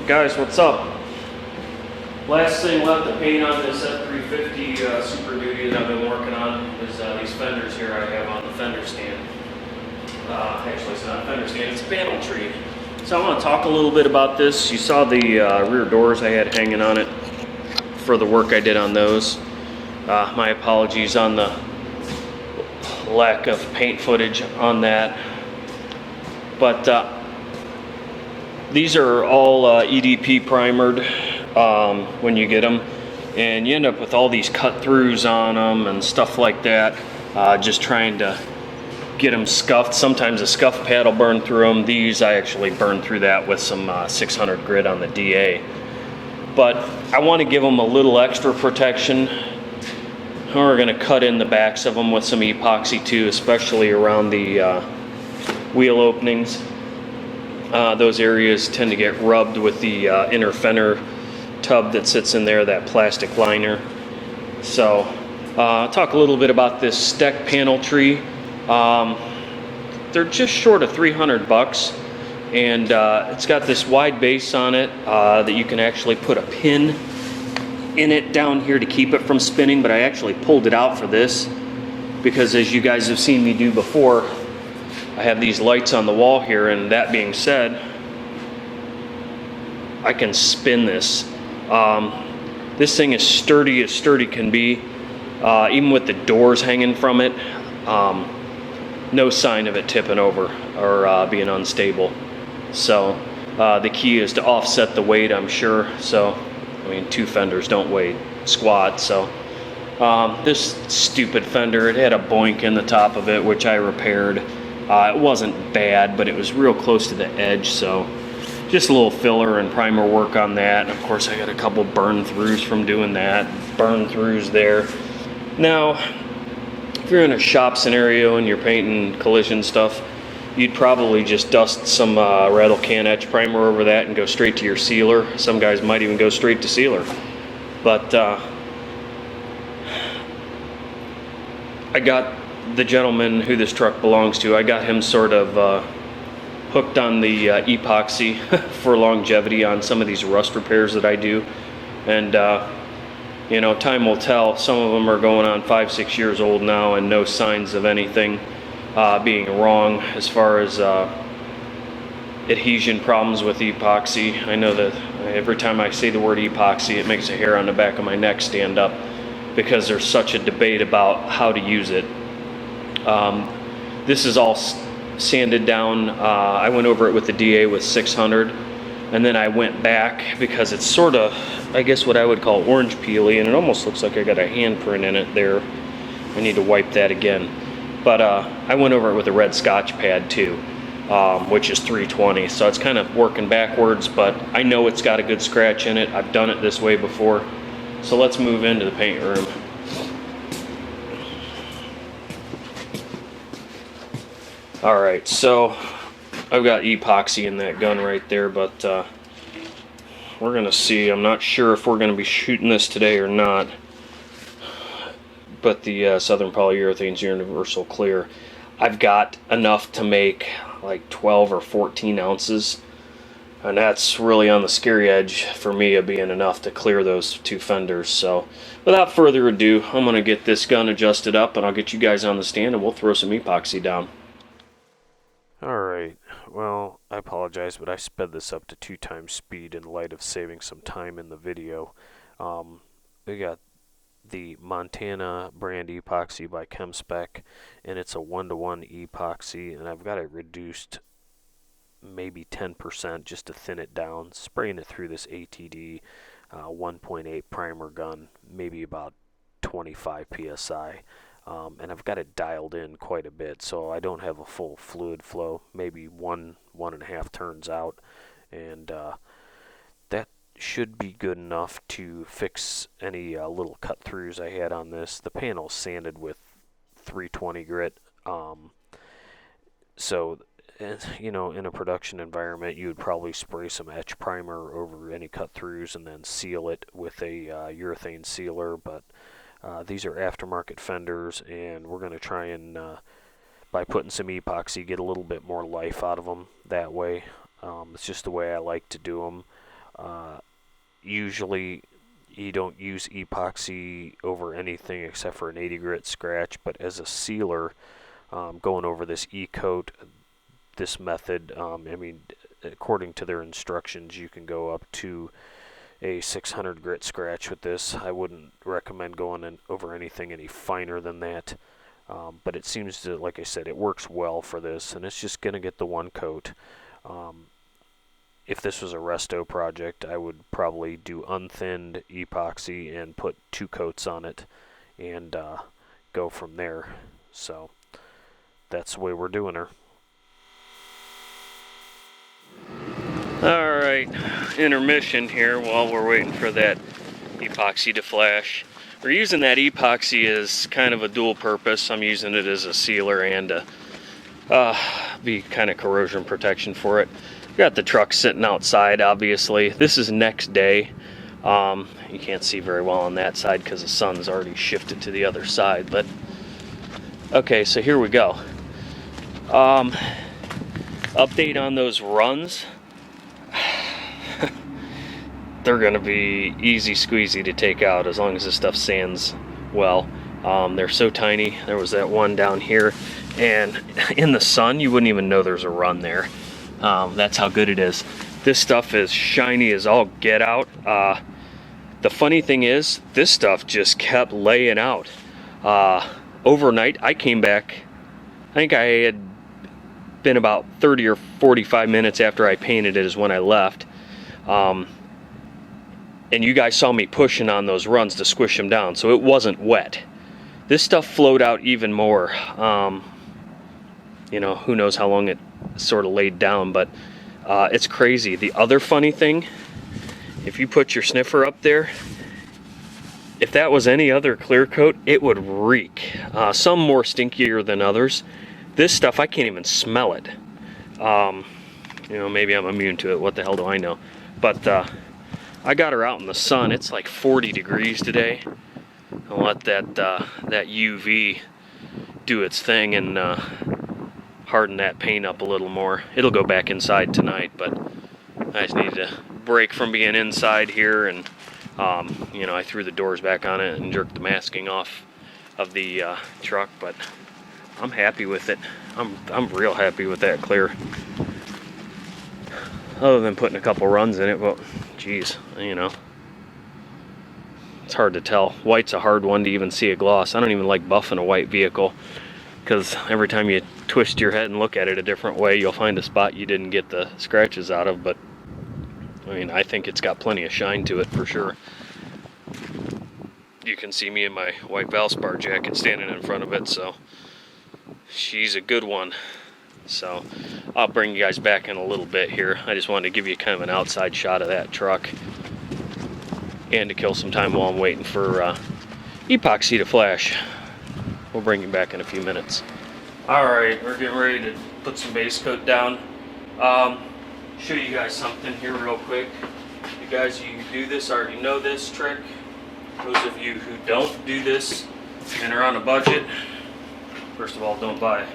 Guys, what's up? Last thing left to paint on this F350 Super Duty that I've been working on is these fenders here I have on the fender stand. Actually, it's not a fender stand, it's a panel tree. So I want to talk a little bit about this. You saw the rear doors I had hanging on it for the work I did on those. My apologies on the lack of paint footage on that. But these are all EDP primered when you get them, and you end up with all these cut throughs on them and stuff like that, just trying to get them scuffed. Sometimes a scuff pad will burn through them. These I actually burned through that with some 600 grit on the DA. But I want to give them a little extra protection. We're going to cut in the backs of them with some epoxy too, especially around the wheel openings. Those areas tend to get rubbed with the inner fender tub that sits in there, that plastic liner. So talk a little bit about this Steck panel tree. They're just short of 300 bucks, and it's got this wide base on it that you can actually put a pin in it down here to keep it from spinning, but I actually pulled it out for this because, as you guys have seen me do before, I have these lights on the wall here, and that being said, I can spin this. This thing is sturdy as sturdy can be, even with the doors hanging from it. No sign of it tipping over or being unstable. So the key is to offset the weight, I'm sure. So, I mean, two fenders don't weigh squat. So this stupid fender, it had a boink in the top of it, which I repaired. It wasn't bad, but it was real close to the edge, so just a little filler and primer work on that. And of course, I got a couple burn throughs from doing that. Burn throughs there. Now, if you're in a shop scenario and you're painting collision stuff, you'd probably just dust some rattle can etch primer over that and go straight to your sealer. Some guys might even go straight to sealer. But I got the gentleman who this truck belongs to, I got him sort of hooked on the epoxy for longevity on some of these rust repairs that I do. And you know, time will tell. Some of them are going on 5-6 years old now, and no signs of anything being wrong as far as adhesion problems with epoxy. I know that every time I say the word epoxy, it makes a hair on the back of my neck stand up, because there's such a debate about how to use it. This is all sanded down. I went over it with the DA with 600, and then I went back because it's sort of, I guess, what I would call orange peely, and it almost looks like I got a handprint in it there. I need to wipe that again. But I went over it with a red Scotch pad too, which is 320, so it's kind of working backwards, but I know it's got a good scratch in it. I've done it this way before. So let's move into the paint room. Alright, so I've got epoxy in that gun right there, but we're going to see. I'm not sure if we're going to be shooting this today or not. But the Southern Polyurethanes Universal Clear, I've got enough to make like 12 or 14 ounces. And that's really on the scary edge for me of being enough to clear those two fenders. So without further ado, I'm going to get this gun adjusted up, and I'll get you guys on the stand and we'll throw some epoxy down. Alright, well, I apologize, but I sped this up to 2 times speed in light of saving some time in the video. We got the Montana brand epoxy by ChemSpec, and it's a 1-to-1 epoxy, and I've got it reduced maybe 10% just to thin it down, spraying it through this ATD 1.8 primer gun, maybe about 25 psi. And I've got it dialed in quite a bit, so I don't have a full fluid flow, maybe 1.5 turns out, and that should be good enough to fix any little cut throughs I had on this. The panel's sanded with 320 grit, so, you know, in a production environment you would probably spray some etch primer over any cut throughs and then seal it with a urethane sealer, but these are aftermarket fenders, and we're going to try and, by putting some epoxy, get a little bit more life out of them that way. It's just the way I like to do them. Usually you don't use epoxy over anything except for an 80 grit scratch, but as a sealer, going over this E-coat, this method, I mean, according to their instructions, you can go up to a 600 grit scratch with this. I wouldn't recommend going over anything any finer than that. But it seems to, like I said, it works well for this, and it's just going to get the one coat. If this was a resto project, I would probably do unthinned epoxy and put 2 coats on it and go from there. So that's the way we're doing her. Alright, intermission here while we're waiting for that epoxy to flash. We're using that epoxy as kind of a dual purpose. I'm using it as a sealer and be kind of corrosion protection for it. Got the truck sitting outside, obviously. This is next day. You can't see very well on that side because the sun's already shifted to the other side, but okay, so here we go. Update on those runs. They're gonna be easy squeezy to take out as long as this stuff sands well. They're so tiny. There was that one down here, and in the sun you wouldn't even know there's a run there. That's how good it is. This stuff is shiny as all get out. The funny thing is, this stuff just kept laying out. Overnight, I came back, I think I had been about 30 or 45 minutes after I painted it is when I left. And you guys saw me pushing on those runs to squish them down, so it wasn't wet. This stuff flowed out even more. You know, who knows how long it sort of laid down, but it's crazy. The other funny thing, if you put your sniffer up there, if that was any other clear coat, it would reek. Some more stinkier than others. This stuff, I can't even smell it. You know, maybe I'm immune to it. What the hell do I know? But I got her out in the sun. It's like 40 degrees today. I'll let that UV do its thing and harden that paint up a little more. It'll go back inside tonight, but I just need to break from being inside here, and you know, I threw the doors back on it and jerked the masking off of the truck, but I'm happy with it. I'm real happy with that clear. Other than putting a couple runs in it, but geez, you know, it's hard to tell. White's a hard one to even see a gloss. I don't even like buffing a white vehicle, because every time you twist your head and look at it a different way, you'll find a spot you didn't get the scratches out of. But I mean, I think it's got plenty of shine to it for sure. You can see me in my white Valspar jacket standing in front of it, so she's a good one. So I'll bring you guys back in a little bit here. I just wanted to give you kind of an outside shot of that truck and to kill some time while I'm waiting for epoxy to flash. We'll bring you back in a few minutes. Alright, we're getting ready to put some base coat down. Show you guys something here real quick. You guys, you do this, already know this trick. Those of you who don't do this and are on a budget, first of all, don't buy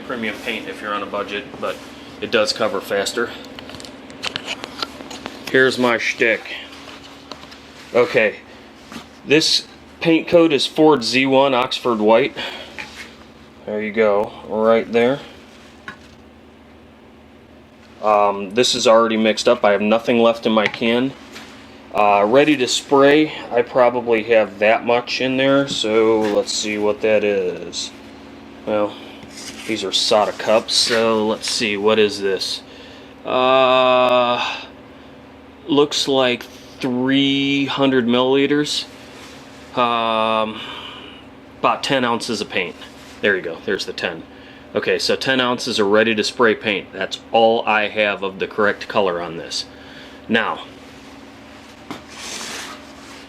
premium paint if you're on a budget, but it does cover faster. Here's my shtick. Okay, this paint coat is Ford Z1 Oxford White. There you go, right there. This is already mixed up. I have nothing left in my can. Ready to spray, I probably have that much in there, so let's see what that is. Well, these are Sata cups, so let's see, what is this? Looks like 300 milliliters. About 10 ounces of paint. There you go, there's the 10. Okay, so 10 ounces of ready to spray paint. That's all I have of the correct color on this. Now,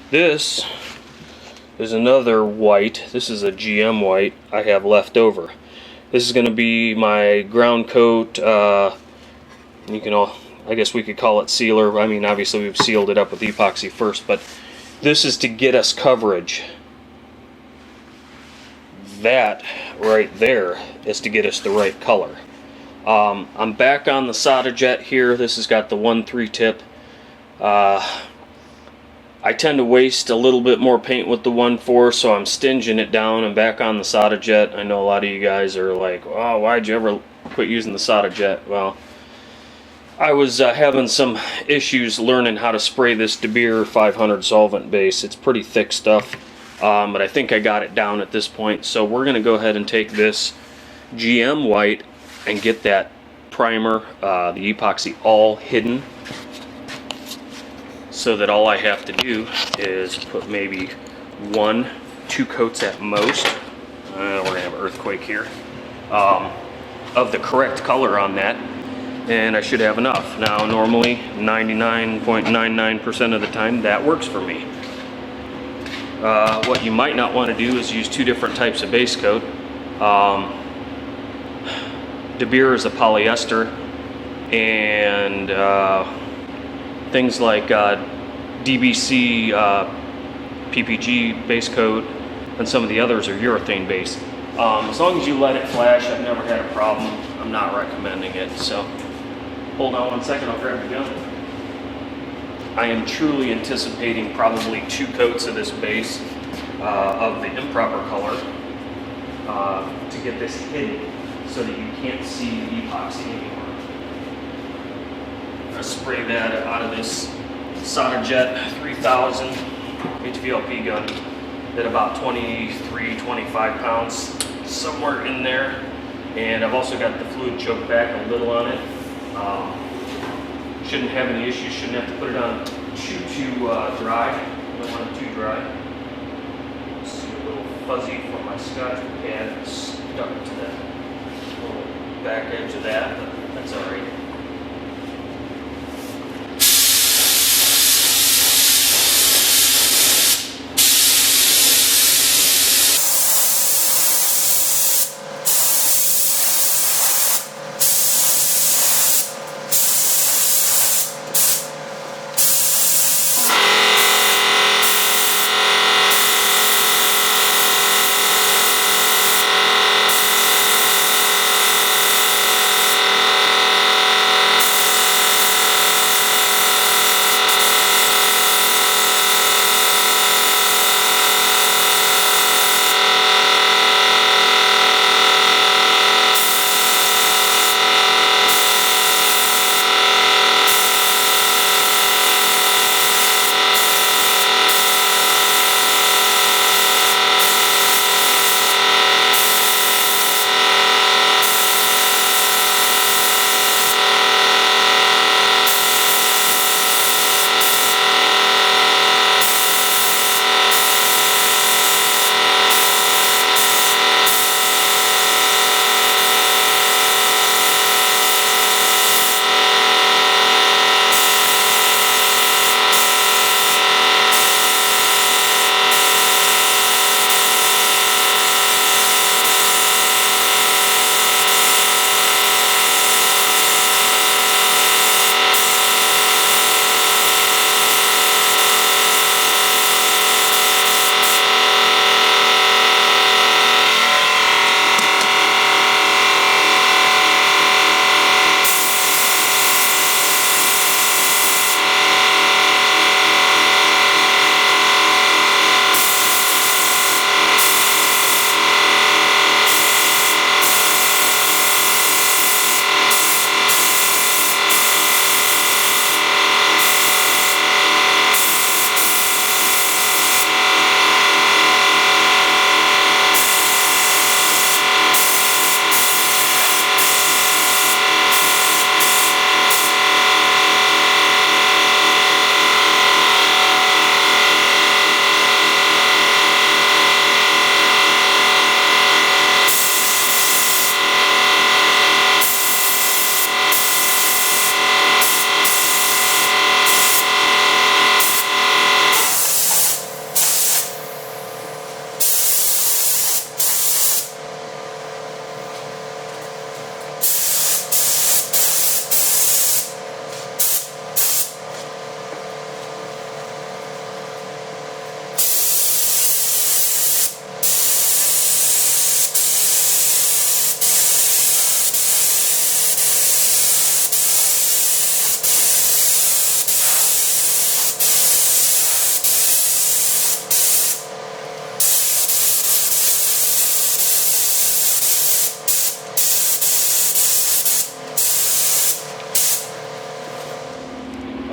this is another white. This is a GM white I have left over. This is going to be my ground coat. You can all, I guess we could call it sealer. I mean, obviously we've sealed it up with epoxy first, but this is to get us coverage. That right there is to get us the right color. I'm back on the Sata jet here. This has got the 1-3 tip. I tend to waste a little bit more paint with the 1.4, so I'm stinging it down. I'm back on the Sata Jet. I know a lot of you guys are like, oh, why'd you ever quit using the Sata Jet? Well, I was having some issues learning how to spray this De Beer 500 solvent base. It's pretty thick stuff, but I think I got it down at this point. So we're going to go ahead and take this GM white and get that primer, the epoxy, all hidden, so that all I have to do is put maybe 1-2 coats at most. We're going to have an earthquake here. Of the correct color on that, and I should have enough. Now, normally, 99.99% of the time, that works for me. What you might not want to do is use 2 different types of base coat. De Beer is a polyester, and things like DBC, PPG base coat, and some of the others are urethane based. As long as you let it flash, I've never had a problem. I'm not recommending it. So hold on 1 second, I'll grab the gun. I am truly anticipating probably 2 coats of this base of the improper color to get this hidden so that you can't see the epoxy anymore. I'm going to spray that out of this Sata Jet 3000 HVLP gun at about 23-25 pounds, somewhere in there. And I've also got the fluid choked back a little on it. Shouldn't have any issues, shouldn't have to put it on too dry. Don't want it too dry. See a little fuzzy from my Scotch pad stuck to that little back edge of that, but that's all right.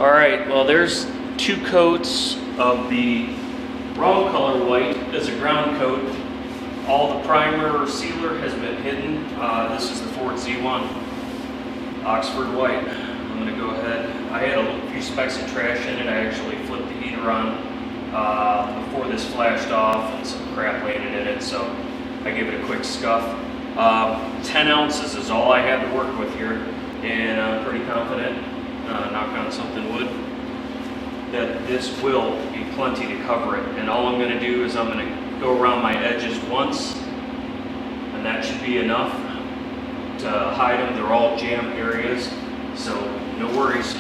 All right, well there's 2 coats of the wrong color white as a ground coat. All the primer or sealer has been hidden. This is the Ford Z1 Oxford white. I'm gonna go ahead. I had a few specks of trash in it. I actually flipped the heater on before this flashed off, and some crap landed in it, so I gave it a quick scuff. 10 ounces is all I had to work with here, and I'm pretty confident, knock on something wood, that this will be plenty to cover it. And all I'm going to do is I'm going to go around my edges once, and that should be enough to hide them. They're all jammed areas, so no worries.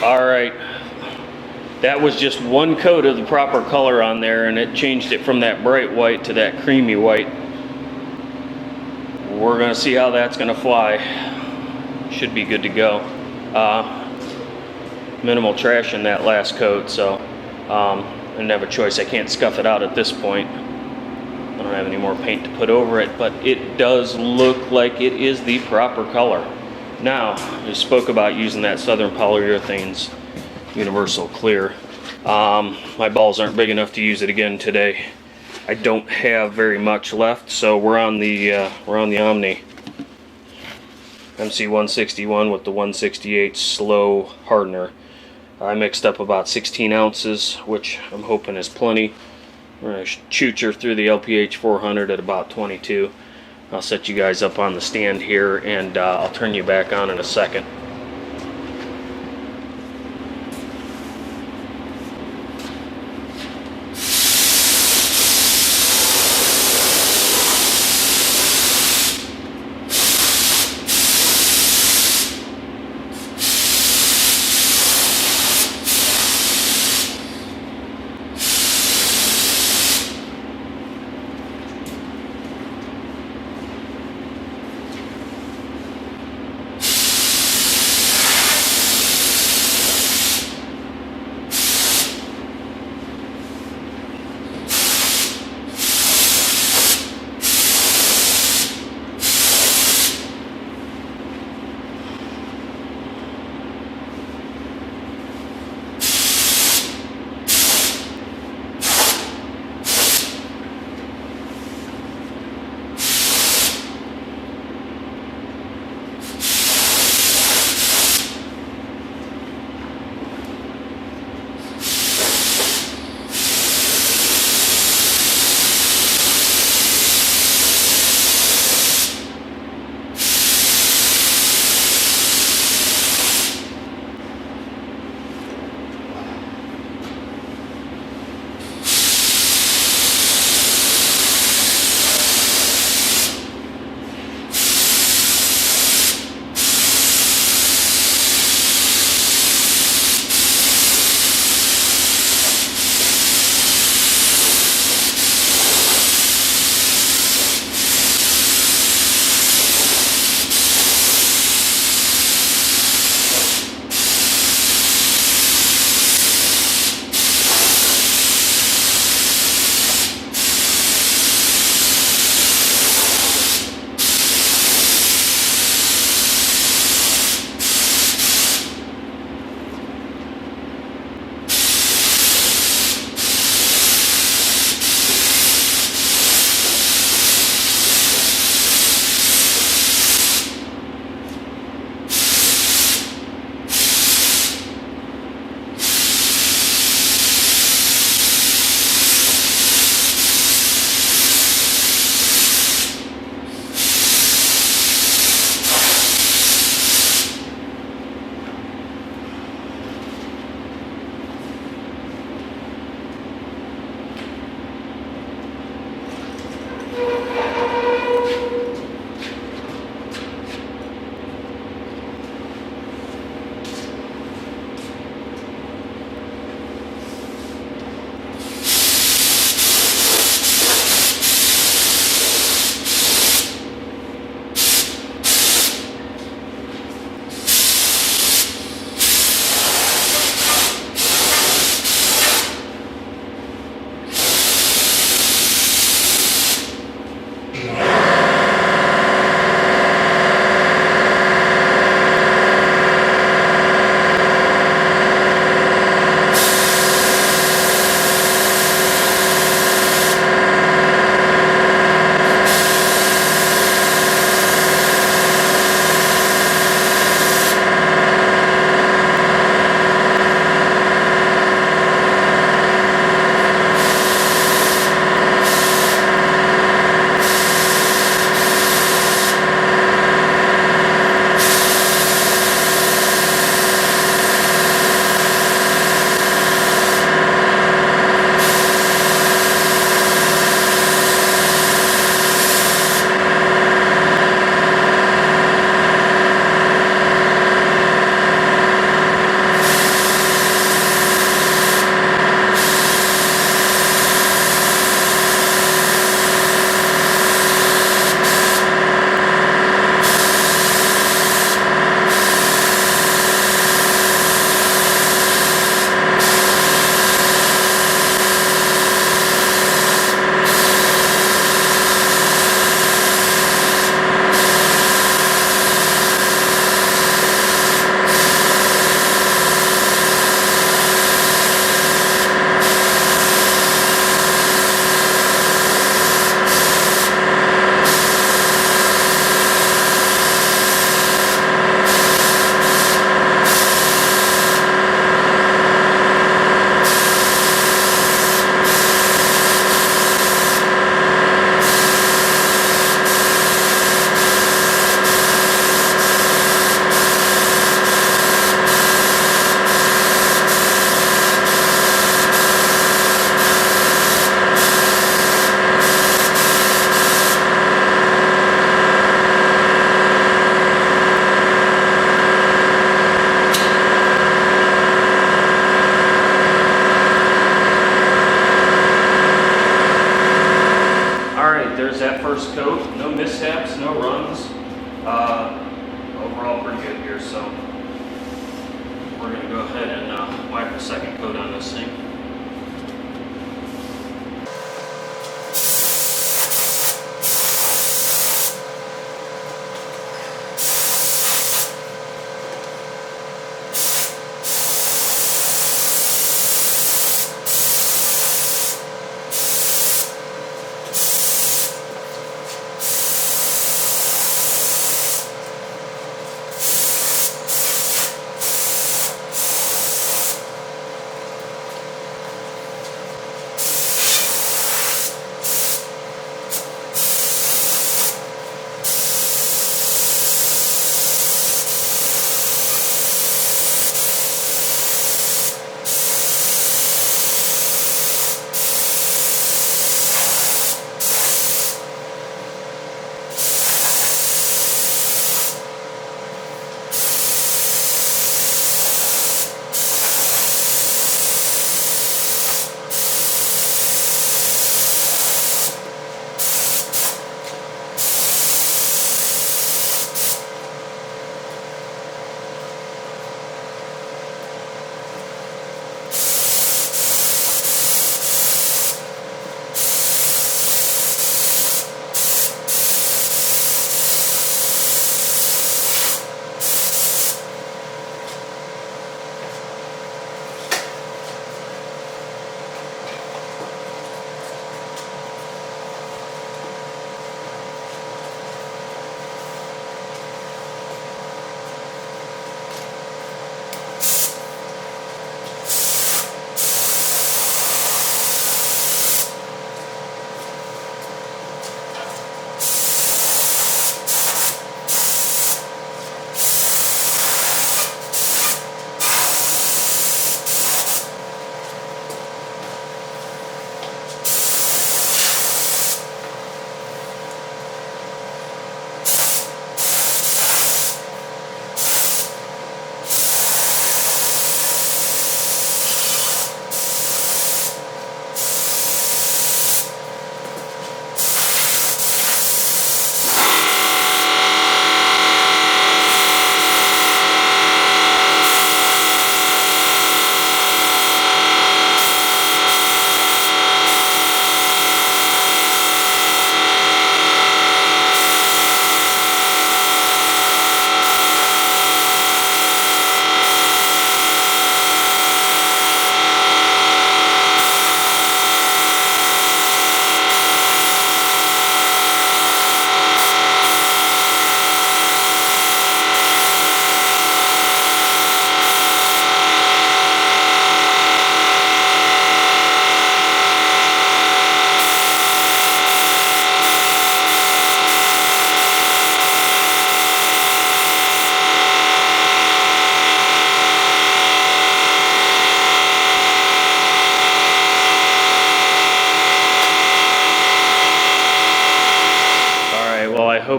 All right, that was just 1 coat of the proper color on there, and it changed it from that bright white to that creamy white. We're gonna see how that's gonna fly. Should be good to go. Minimal trash in that last coat, so I didn't have a choice. I can't scuff it out at this point. I don't have any more paint to put over it, but it does look like it is the proper color. Now, I spoke about using that Southern Polyurethanes Universal Clear. My balls aren't big enough to use it again today. I don't have very much left, so we're on the Omni MC161 with the 168 slow hardener. I mixed up about 16 ounces, which I'm hoping is plenty. We're going to choocher through the LPH 400 at about 22. I'll set you guys up on the stand here, and I'll turn you back on in a second.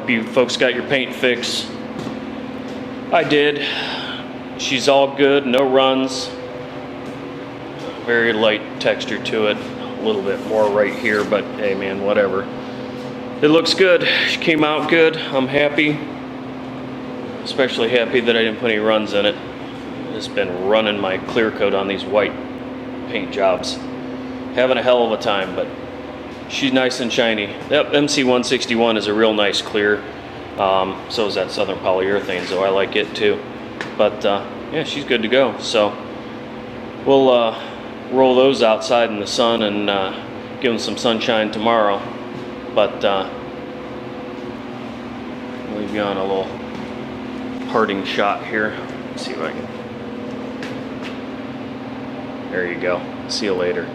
hope you folks got your paint fix. I did. She's all good, no runs. Very light texture to it. A little bit more right here, but hey man, whatever. It looks good. She came out good. I'm happy. Especially happy that I didn't put any runs in it. Just been running my clear coat on these white paint jobs. Having a hell of a time, but she's nice and shiny. Yep, MC161 is a real nice clear. So is that Southern Polyurethane, so I like it too. But yeah, she's good to go. So we'll roll those outside in the sun and give them some sunshine tomorrow. But leave you on a little parting shot here. Let's see if I can. There you go. See you later.